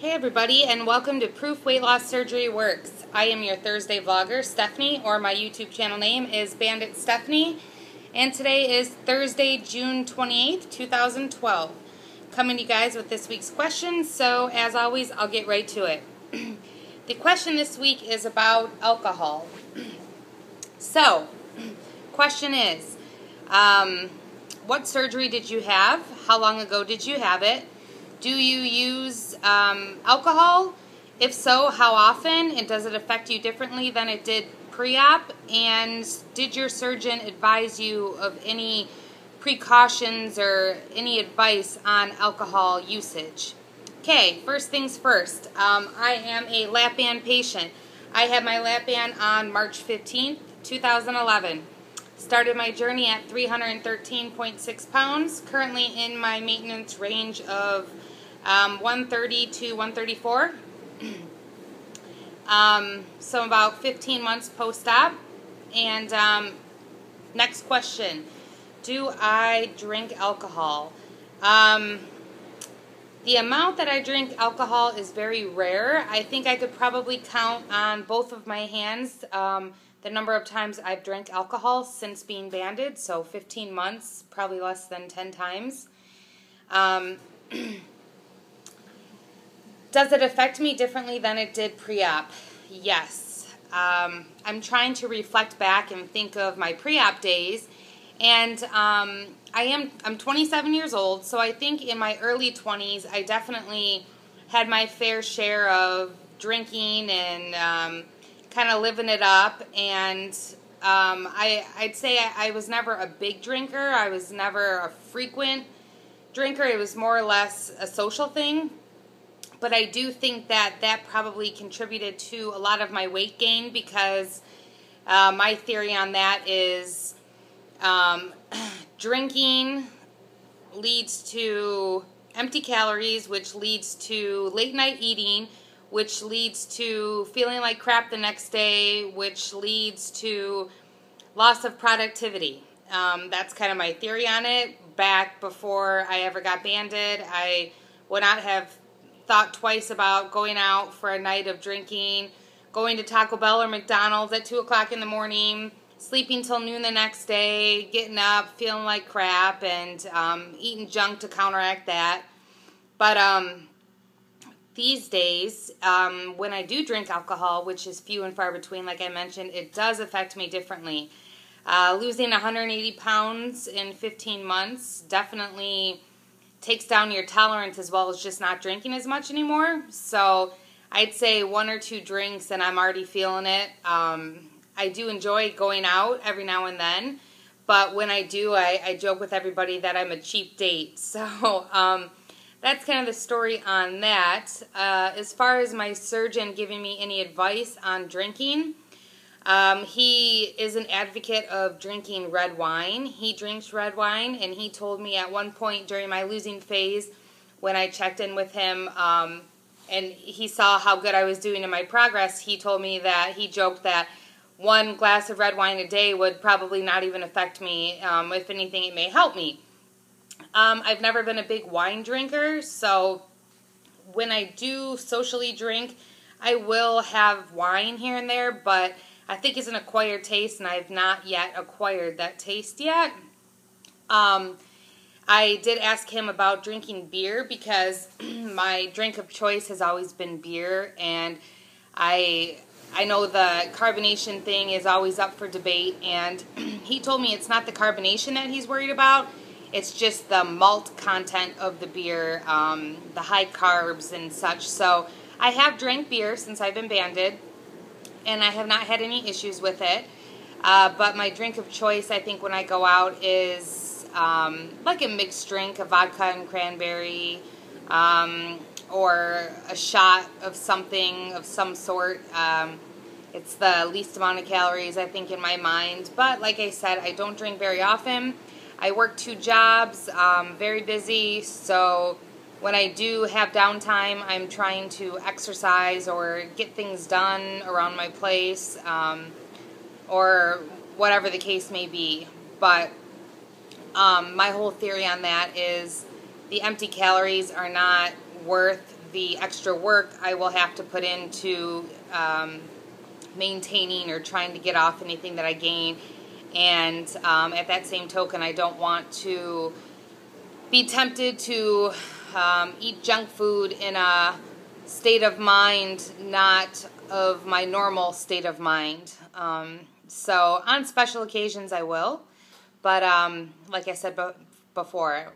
Hey everybody, and welcome to Proof Weight Loss Surgery Works. I am your Thursday vlogger, Stephanie, or my YouTube channel name is BanditStephanie, and today is Thursday, June 28th, 2012. Coming to you guys with this week's question, so as always, I'll get right to it. The question this week is about alcohol. So, question is, what surgery did you have? How long ago did you have it? Do you use alcohol? If so, how often? And does it affect you differently than it did pre-op? And did your surgeon advise you of any precautions or any advice on alcohol usage? Okay, first things first. I am a lap band patient. I had my lap band on March 15th, 2011. Started my journey at 313.6 pounds. Currently in my maintenance range of 130 to 134. So about 15 months post-op. And next question. Do I drink alcohol? The amount that I drink alcohol is very rare. I think I could probably count on both of my hands the number of times I've drank alcohol since being banded. So 15 months, probably less than 10 times. Does it affect me differently than it did pre-op? Yes. I'm trying to reflect back and think of my pre-op days, and I'm 27 years old, so I think in my early 20s I definitely had my fair share of drinking and kind of living it up, and I'd say I was never a big drinker. I was never a frequent drinker. It was more or less a social thing. But I do think that that probably contributed to a lot of my weight gain, because my theory on that is drinking leads to empty calories, which leads to late night eating, which leads to feeling like crap the next day, which leads to loss of productivity. That's kind of my theory on it. Back before I ever got banded, I would not have thought twice about going out for a night of drinking, going to Taco Bell or McDonald's at 2 o'clock in the morning, sleeping till noon the next day, getting up, feeling like crap, and eating junk to counteract that. But these days, when I do drink alcohol, which is few and far between, like I mentioned, it does affect me differently. Losing 180 pounds in 15 months definitely takes down your tolerance, as well as just not drinking as much anymore. So I'd say 1 or 2 drinks and I'm already feeling it. I do enjoy going out every now and then, but when I do, I joke with everybody that I'm a cheap date. So that's kind of the story on that. As far as my surgeon giving me any advice on drinking, he is an advocate of drinking red wine. He drinks red wine, and he told me at one point during my losing phase, when I checked in with him, and he saw how good I was doing in my progress, he told me that he joked that 1 glass of red wine a day would probably not even affect me. If anything, it may help me. I've never been a big wine drinker, so when I do socially drink, I will have wine here and there, but I think it's an acquired taste, and I have not yet acquired that taste yet. I did ask him about drinking beer, because my drink of choice has always been beer, and I know the carbonation thing is always up for debate, and he told me it's not the carbonation that he's worried about, it's just the malt content of the beer, the high carbs and such. So I have drank beer since I've been banded, and I have not had any issues with it. But my drink of choice, I think, when I go out is like a mixed drink, a vodka and cranberry, or a shot of something of some sort. It's the least amount of calories, I think, in my mind. But like I said, I don't drink very often. I work 2 jobs, very busy, so when I do have downtime, I'm trying to exercise or get things done around my place, or whatever the case may be. But my whole theory on that is the empty calories are not worth the extra work I will have to put into maintaining or trying to get off anything that I gain. And at that same token, I don't want to be tempted to eat junk food in a state of mind not of my normal state of mind. So on special occasions I will, but like I said before,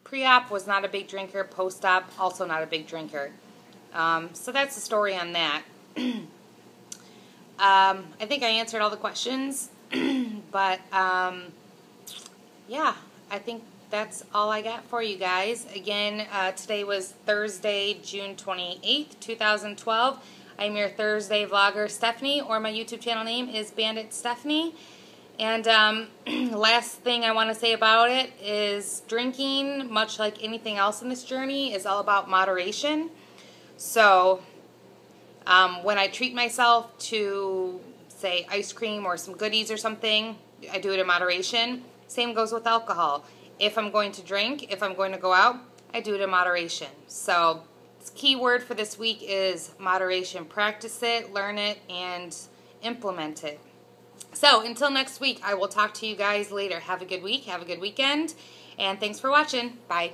pre-op was not a big drinker, post-op also not a big drinker. So that's the story on that. I think I answered all the questions, but yeah, I think that's all I got for you guys. Again, today was Thursday, June 28th, 2012. I'm your Thursday vlogger, Stephanie, or my YouTube channel name is BanditStephanie. And last thing I want to say about it is drinking, much like anything else in this journey, is all about moderation. So when I treat myself to, say, ice cream or some goodies or something, I do it in moderation. Same goes with alcohol. If I'm going to drink, if I'm going to go out, I do it in moderation. So the key word for this week is moderation. Practice it, learn it, and implement it. So until next week, I will talk to you guys later. Have a good week, have a good weekend, and thanks for watching. Bye.